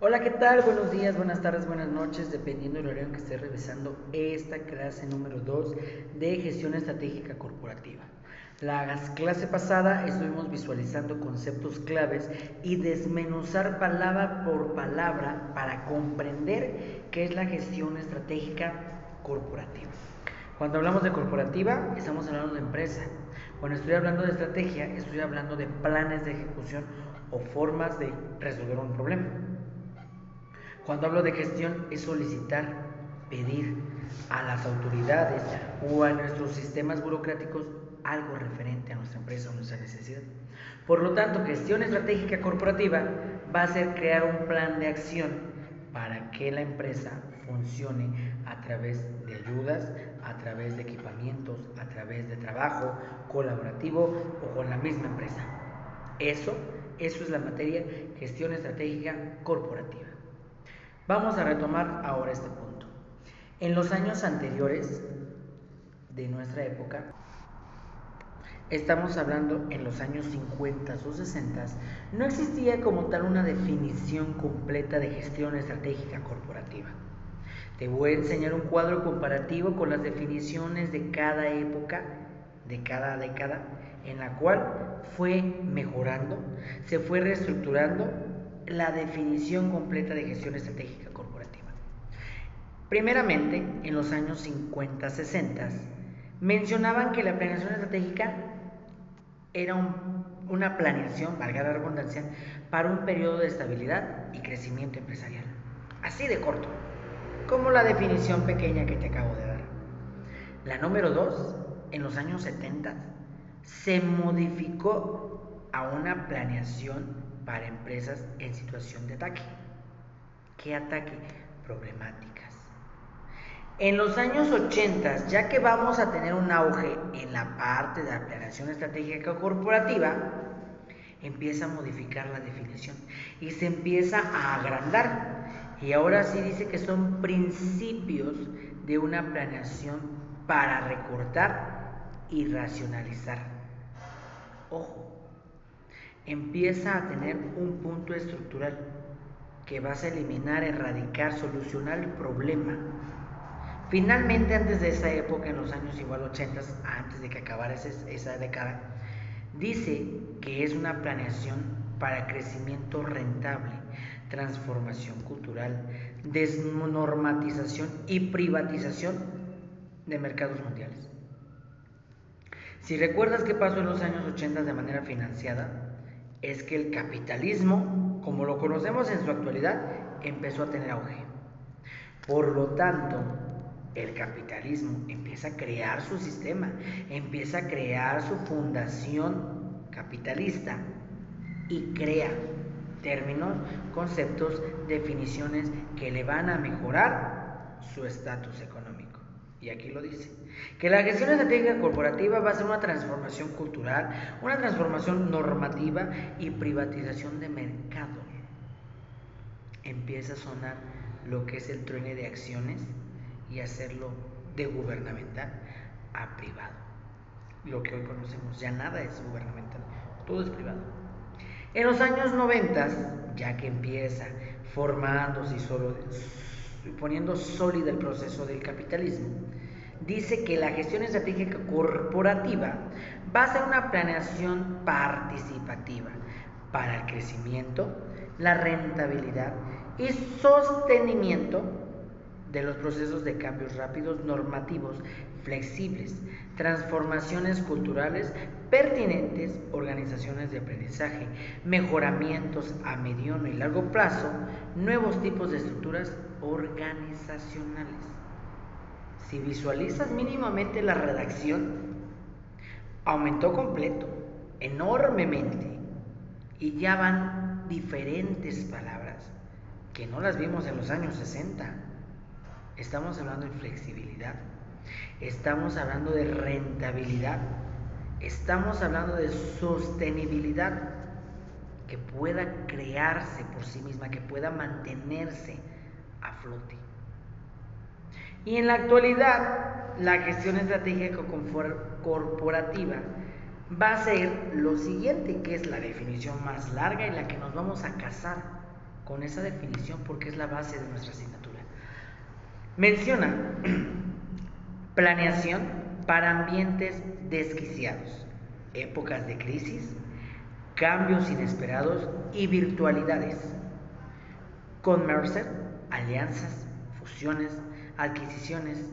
Hola, ¿qué tal? Buenos días, buenas tardes, buenas noches, dependiendo del horario en que esté revisando esta clase número 2 de gestión estratégica corporativa. La clase pasada estuvimos visualizando conceptos claves y desmenuzar palabra por palabra para comprender qué es la gestión estratégica corporativa. Cuando hablamos de corporativa, estamos hablando de empresa. Cuando estoy hablando de estrategia, estoy hablando de planes de ejecución o formas de resolver un problema. Cuando hablo de gestión es solicitar, pedir a las autoridades o a nuestros sistemas burocráticos algo referente a nuestra empresa o nuestra necesidad. Por lo tanto, gestión estratégica corporativa va a ser crear un plan de acción para que la empresa funcione a través de ayudas, a través de equipamientos, a través de trabajo colaborativo o con la misma empresa. Eso es la materia gestión estratégica corporativa. Vamos a retomar ahora este punto. En los años anteriores de nuestra época, estamos hablando en los años 50 o 60, no existía como tal una definición completa de gestión estratégica corporativa. Te voy a enseñar un cuadro comparativo con las definiciones de cada época, de cada década, en la cual fue mejorando, se fue reestructurando la definición completa de gestión estratégica corporativa. Primeramente, en los años 50-60, mencionaban que la planeación estratégica era una planeación, valga la redundancia, para un periodo de estabilidad y crecimiento empresarial. Así de corto, como la definición pequeña que te acabo de dar. La número 2, en los años 70, se modificó a una planeación para empresas en situación de ataque. ¿Qué ataque? Problemáticas. En los años 80, ya que vamos a tener un auge en la parte de la planeación estratégica corporativa, empieza a modificar la definición y se empieza a agrandar. Y ahora sí dice que son principios de una planeación para recortar y racionalizar. Ojo, empieza a tener un punto estructural que vas a eliminar, erradicar, solucionar el problema. Finalmente, antes de esa época, en los años igual 80, antes de que acabara esa década, dice que es una planeación para crecimiento rentable, transformación cultural, desnormatización y privatización de mercados mundiales. Si recuerdas qué pasó en los años 80 de manera financiada, es que el capitalismo, como lo conocemos en su actualidad, empezó a tener auge. Por lo tanto, el capitalismo empieza a crear su sistema, empieza a crear su fundación capitalista y crea términos, conceptos, definiciones que le van a mejorar su estatus económico. Y aquí lo dice, que la gestión estratégica corporativa va a ser una transformación cultural, una transformación normativa y privatización de mercados. Empieza a sonar lo que es el truene de acciones y hacerlo de gubernamental a privado. Lo que hoy conocemos, ya nada es gubernamental, todo es privado. En los años 90, ya que empieza formándose y poniendo sólido el proceso del capitalismo, dice que la gestión estratégica corporativa va a ser una planeación participativa para el crecimiento, la rentabilidad y sostenimiento de los procesos de cambios rápidos, normativos, flexibles, transformaciones culturales pertinentes, organizaciones de aprendizaje, mejoramientos a mediano y largo plazo, nuevos tipos de estructuras organizacionales. Si visualizas mínimamente la redacción, aumentó completo, enormemente, y ya van diferentes palabras que no las vimos en los años 60. Estamos hablando de flexibilidad, estamos hablando de rentabilidad, estamos hablando de sostenibilidad, que pueda crearse por sí misma, que pueda mantenerse a flote. Y en la actualidad, la gestión estratégica corporativa va a ser lo siguiente, que es la definición más larga y la que nos vamos a casar. con esa definición porque es la base de nuestra asignatura. Menciona planeación para ambientes desquiciados, épocas de crisis, cambios inesperados y virtualidades. Con Mercer, alianzas, fusiones, adquisiciones,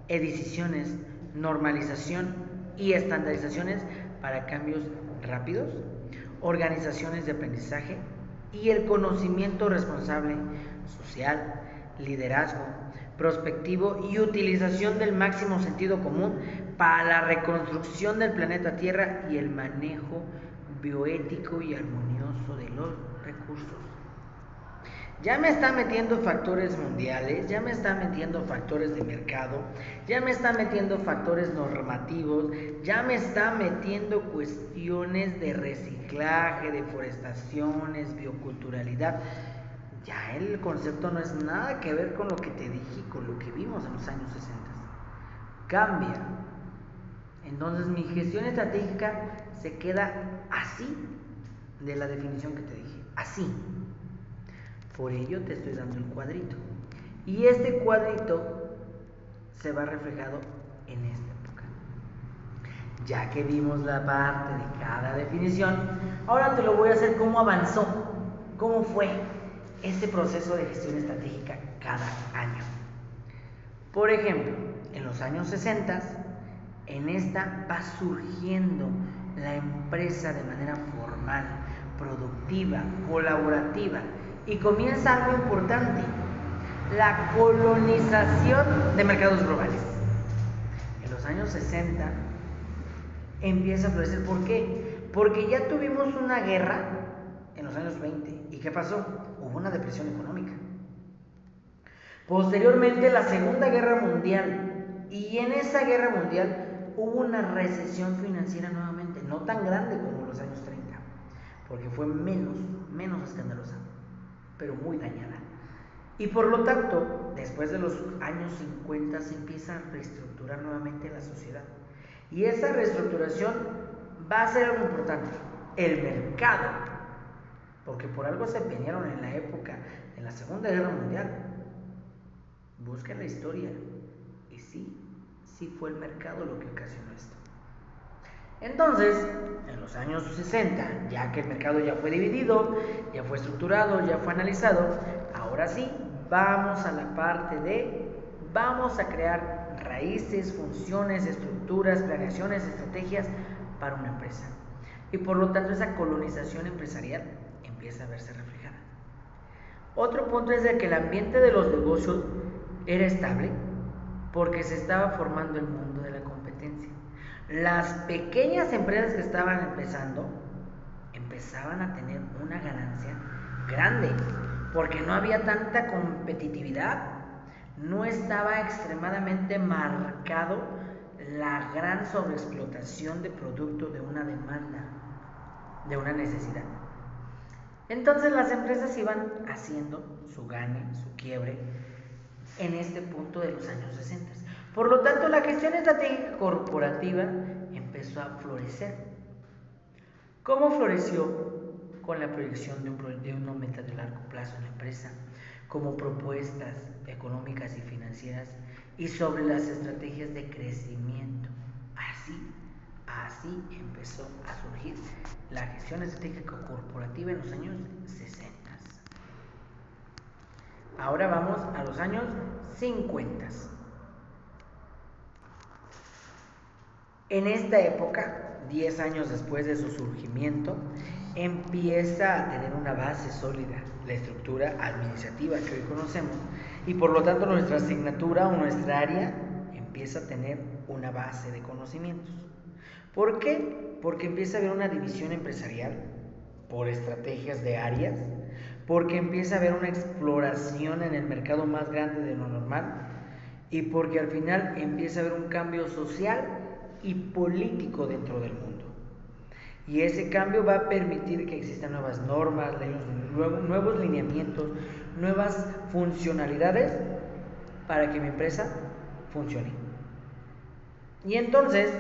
ediciones, normalización y estandarizaciones para cambios rápidos, organizaciones de aprendizaje y el conocimiento responsable, social, liderazgo, prospectivo y utilización del máximo sentido común para la reconstrucción del planeta Tierra y el manejo bioético y armonioso de los recursos. Ya me está metiendo factores mundiales, ya me está metiendo factores de mercado, ya me está metiendo factores normativos, ya me está metiendo cuestiones de reciclaje, deforestaciones, bioculturalidad. Ya el concepto no es nada que ver con lo que te dije y con lo que vimos en los años 60. Cambia. Entonces mi gestión estratégica se queda así de la definición que te dije, así. Por ello te estoy dando el cuadrito. Y este cuadrito se va reflejado en esta época. Ya que vimos la parte de cada definición, ahora te lo voy a hacer cómo avanzó, cómo fue este proceso de gestión estratégica cada año. Por ejemplo, en los años 60, en esta va surgiendo la empresa de manera formal, productiva, colaborativa, y comienza algo importante, la colonización de mercados globales. En los años 60 empieza a florecer. ¿Por qué? Porque ya tuvimos una guerra en los años 20. ¿Y qué pasó? Hubo una depresión económica. Posteriormente la Segunda Guerra Mundial. Y en esa guerra mundial hubo una recesión financiera nuevamente, no tan grande como los años 30, porque fue menos escandalosa, pero muy dañada. Y por lo tanto, después de los años 50 se empieza a reestructurar nuevamente la sociedad. Y esa reestructuración va a ser algo importante, el mercado, porque por algo se empeñaron en la época, en la Segunda Guerra Mundial. Busquen la historia, y sí fue el mercado lo que ocasionó esto. Entonces, en los años 60, ya que el mercado ya fue dividido, ya fue estructurado, ya fue analizado, ahora sí, vamos a la parte de, vamos a crear raíces, funciones, estructuras, planeaciones, estrategias para una empresa. Y por lo tanto, esa colonización empresarial empieza a verse reflejada. Otro punto es de que el ambiente de los negocios era estable porque se estaba formando el mundo de la competencia. Las pequeñas empresas que estaban empezando empezaban a tener una ganancia grande porque no había tanta competitividad, no estaba extremadamente marcado la gran sobreexplotación de producto de una demanda, de una necesidad. Entonces las empresas iban haciendo su gane, su quiebre en este punto de los años 60. Por lo tanto, la gestión estratégica corporativa empezó a florecer. ¿Cómo floreció? Con la proyección de una meta de largo plazo en la empresa, como propuestas económicas y financieras y sobre las estrategias de crecimiento. Así empezó a surgir la gestión estratégica corporativa en los años 60. Ahora vamos a los años 50. En esta época, 10 años después de su surgimiento, empieza a tener una base sólida, la estructura administrativa que hoy conocemos, y por lo tanto nuestra asignatura o nuestra área empieza a tener una base de conocimientos. ¿Por qué? Porque empieza a haber una división empresarial por estrategias de áreas, porque empieza a haber una exploración en el mercado más grande de lo normal, y porque al final empieza a haber un cambio social y político dentro del mundo. Y ese cambio va a permitir que existan nuevas normas, nuevos lineamientos, nuevas funcionalidades para que mi empresa funcione. Y entonces,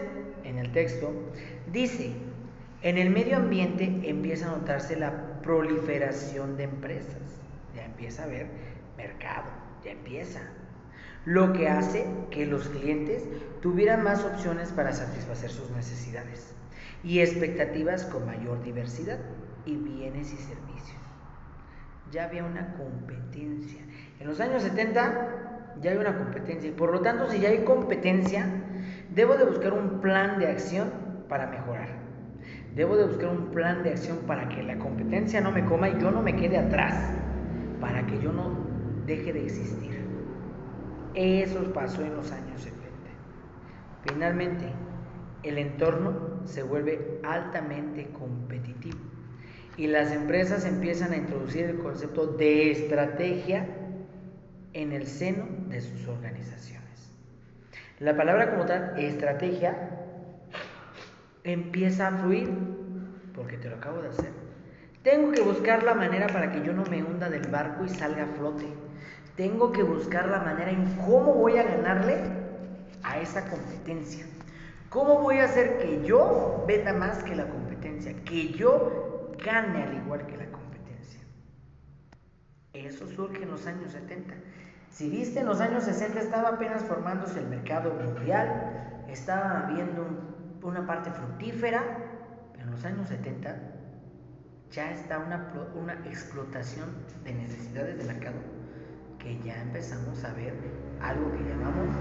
en el texto, dice, en el medio ambiente empieza a notarse la proliferación de empresas. ya empieza a haber mercado, ya empieza. Lo que hace que los clientes tuvieran más opciones para satisfacer sus necesidades y expectativas con mayor diversidad y bienes y servicios. Ya había una competencia. En los años 70 ya hay una competencia y por lo tanto, si ya hay competencia, debo de buscar un plan de acción para mejorar. Debo de buscar un plan de acción para que la competencia no me coma y yo no me quede atrás, para que yo no deje de existir. Eso pasó en los años 70. Finalmente, el entorno se vuelve altamente competitivo y las empresas empiezan a introducir el concepto de estrategia en el seno de sus organizaciones. La palabra como tal, estrategia, empieza a fluir porque te lo acabo de hacer. Tengo que buscar la manera para que yo no me hunda del barco y salga a flote. Tengo que buscar la manera en cómo voy a ganarle a esa competencia. ¿Cómo voy a hacer que yo venda más que la competencia? Que yo gane al igual que la competencia. Eso surge en los años 70. Si viste, en los años 60 estaba apenas formándose el mercado mundial, estaba habiendo una parte fructífera, pero en los años 70 ya está una explotación de necesidades de mercado, que ya empezamos a ver algo que llamamos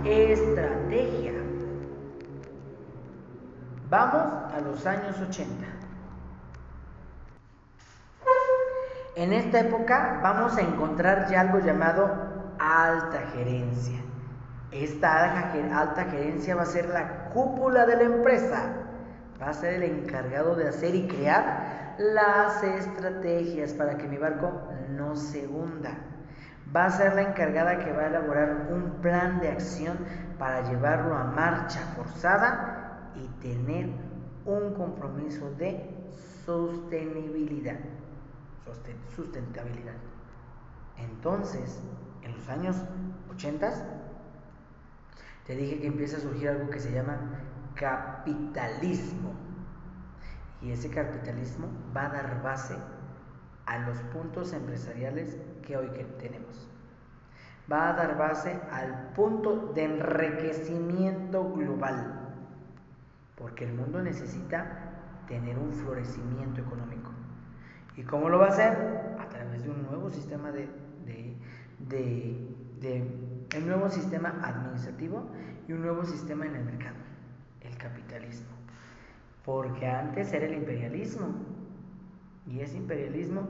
estrategia. Vamos a los años 80. En esta época vamos a encontrar ya algo llamado alta gerencia. Esta alta gerencia va a ser la cúpula de la empresa. Va a ser el encargado de hacer y crear las estrategias para que mi barco no se hunda. Va a ser la encargada que va a elaborar un plan de acción para llevarlo a marcha forzada y tener un compromiso de sostenibilidad. Sustentabilidad. Entonces, en los años 80 te dije que empieza a surgir algo que se llama capitalismo. Y ese capitalismo va a dar base a los puntos empresariales que hoy tenemos. Va a dar base al punto de enriquecimiento global. Porque el mundo necesita tener un florecimiento económico. ¿Y cómo lo va a hacer? A través de un nuevo sistema el nuevo sistema administrativo y un nuevo sistema en el mercado, el capitalismo. Porque antes era el imperialismo, y ese imperialismo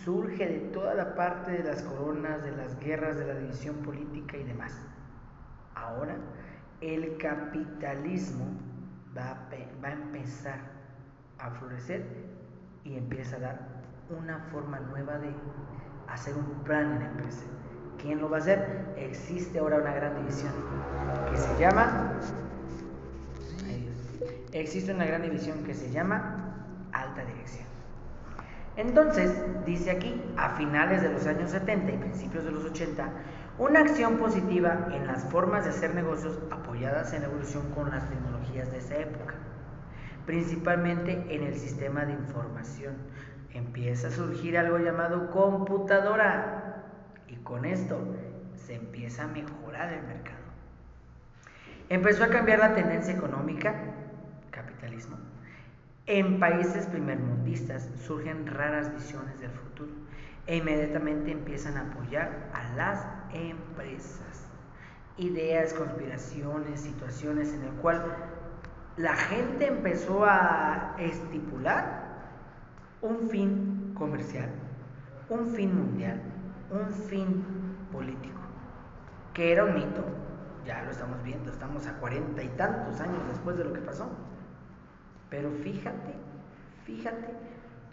surge de toda la parte de las coronas, de las guerras, de la división política y demás. Ahora el capitalismo va a empezar a florecer y empieza a dar una forma nueva de hacer un plan en la empresa. ¿Quién lo va a hacer? Existe ahora una gran división que se llama alta dirección. Entonces, dice aquí, a finales de los años 70 y principios de los 80, una acción positiva en las formas de hacer negocios apoyadas en la evolución con las tecnologías de esa época, principalmente en el sistema de información. Empieza a surgir algo llamado computadora y con esto se empieza a mejorar el mercado. Empezó a cambiar la tendencia económica, capitalismo. En países primermundistas surgen raras visiones del futuro e inmediatamente empiezan a apoyar a las empresas. Ideas, conspiraciones, situaciones en el cual la gente empezó a estipular un fin comercial, un fin mundial, un fin político, que era un mito. Ya lo estamos viendo, estamos a 40 y tantos años después de lo que pasó. Pero fíjate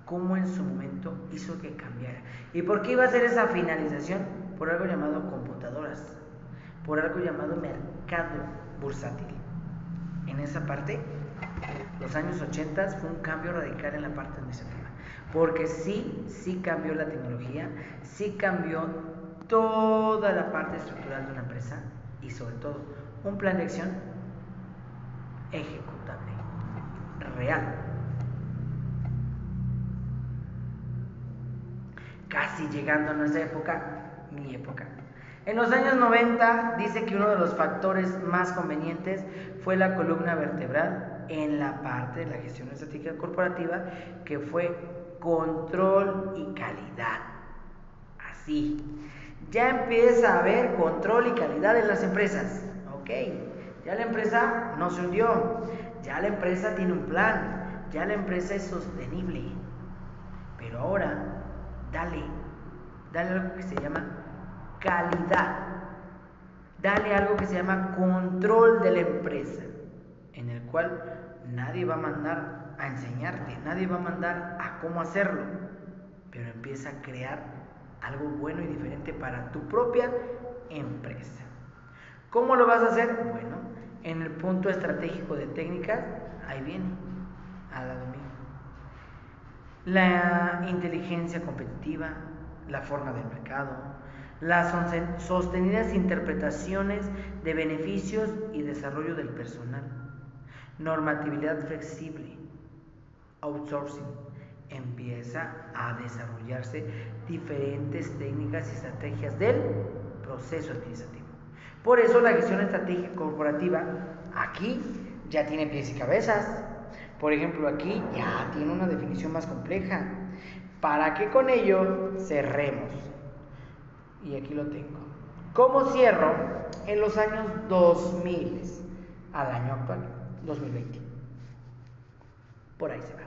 cómo en su momento hizo que cambiara. ¿Y por qué iba a ser esa finalización? Por algo llamado computadoras, por algo llamado mercado bursátil. En esa parte, los años 80 fue un cambio radical en la parte administrativa, porque sí cambió la tecnología, sí cambió toda la parte estructural de una empresa y sobre todo un plan de acción ejecutable, real. casi llegando a nuestra época, mi época. En los años 90 dice que uno de los factores más convenientes fue la columna vertebral en la parte de la gestión estratégica corporativa, que fue control y calidad. Así, ya empieza a haber control y calidad en las empresas. Ok, ya la empresa no se hundió, ya la empresa tiene un plan, ya la empresa es sostenible. Pero ahora, dale algo que se llama calidad. Dale algo que se llama control de la empresa, en el cual nadie va a mandar a enseñarte, nadie va a mandar a cómo hacerlo, pero empieza a crear algo bueno y diferente para tu propia empresa. ¿Cómo lo vas a hacer? Bueno, en el punto estratégico de técnicas, ahí viene, al lado mío. La inteligencia competitiva, la forma del mercado, las sostenidas interpretaciones de beneficios y desarrollo del personal, normatividad flexible, outsourcing. Empieza a desarrollarse diferentes técnicas y estrategias del proceso administrativo. Por eso la gestión estratégica corporativa aquí ya tiene pies y cabezas. Por ejemplo, aquí ya tiene una definición más compleja, para que con ello cerremos. Y aquí lo tengo. ¿Cómo cierro? En los años 2000 al año actual, 2020. Por ahí se va.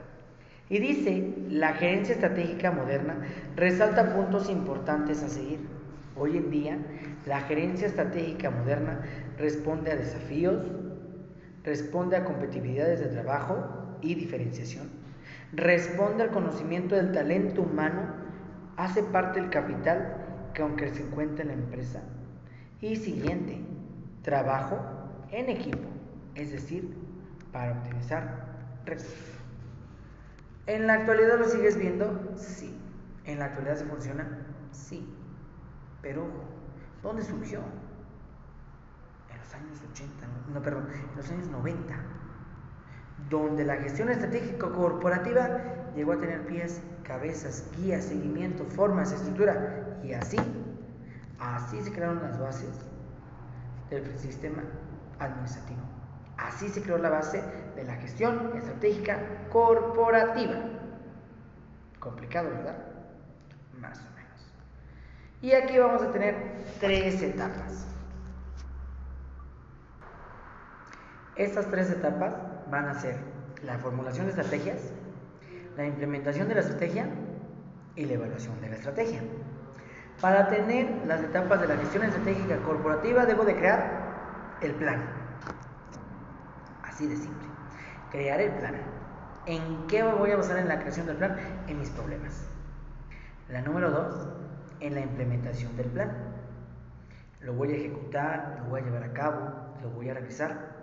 Y dice, la gerencia estratégica moderna resalta puntos importantes a seguir. Hoy en día, la gerencia estratégica moderna responde a desafíos, responde a competitividades de trabajo y diferenciación, responde al conocimiento del talento humano, hace parte del capital que aunque se encuentra en la empresa. Y siguiente, trabajo en equipo, es decir, para optimizar recursos. ¿En la actualidad lo sigues viendo? Sí. ¿En la actualidad se funciona? Sí. Pero, ¿dónde surgió? En los años 80, en los años 90, donde la gestión estratégica corporativa llegó a tener pies, cabezas, guías, seguimiento, formas, estructura, y así se crearon las bases del sistema administrativo. Así se creó la base de la gestión estratégica corporativa. Complicado, ¿verdad? Más o menos. Y aquí vamos a tener 3 etapas. Estas 3 etapas van a ser la formulación de estrategias, la implementación de la estrategia y la evaluación de la estrategia. Para tener las etapas de la gestión estratégica corporativa debo de crear el plan. Así de simple. Crear el plan. ¿En qué me voy a basar en la creación del plan? En mis problemas. La número 2, en la implementación del plan. Lo voy a ejecutar, lo voy a llevar a cabo, lo voy a revisar.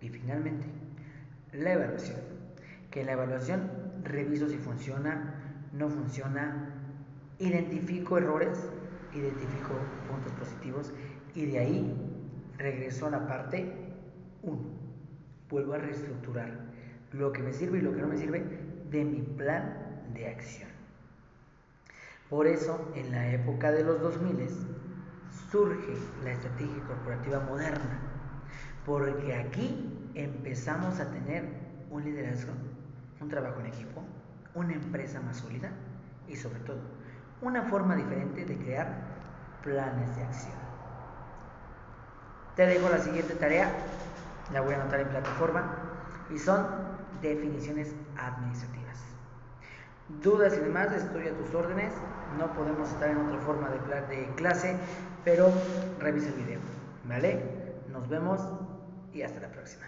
Y finalmente, la evaluación. Que en la evaluación reviso si funciona, no funciona, identifico errores, identifico puntos positivos y de ahí regreso a la parte 1. Vuelvo a reestructurar lo que me sirve y lo que no me sirve de mi plan de acción. Por eso, en la época de los 2000 surge la estrategia corporativa moderna, porque aquí empezamos a tener un liderazgo, un trabajo en equipo, una empresa más sólida y sobre todo una forma diferente de crear planes de acción. Te dejo la siguiente tarea, la voy a anotar en plataforma, y son definiciones administrativas. Dudas y demás, estoy a tus órdenes. No podemos estar en otra forma de clase, pero revisa el video, ¿vale? Nos vemos y hasta la próxima.